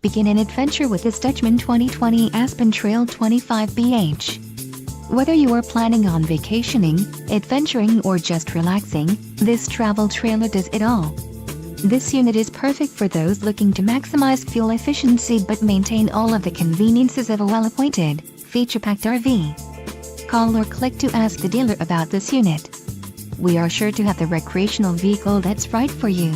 Begin an adventure with this Dutchmen 2020 Aspen Trail 25BH. Whether you are planning on vacationing, adventuring or just relaxing, this travel trailer does it all. This unit is perfect for those looking to maximize fuel efficiency but maintain all of the conveniences of a well-appointed, feature-packed RV. Call or click to ask the dealer about this unit. We are sure to have the recreational vehicle that's right for you.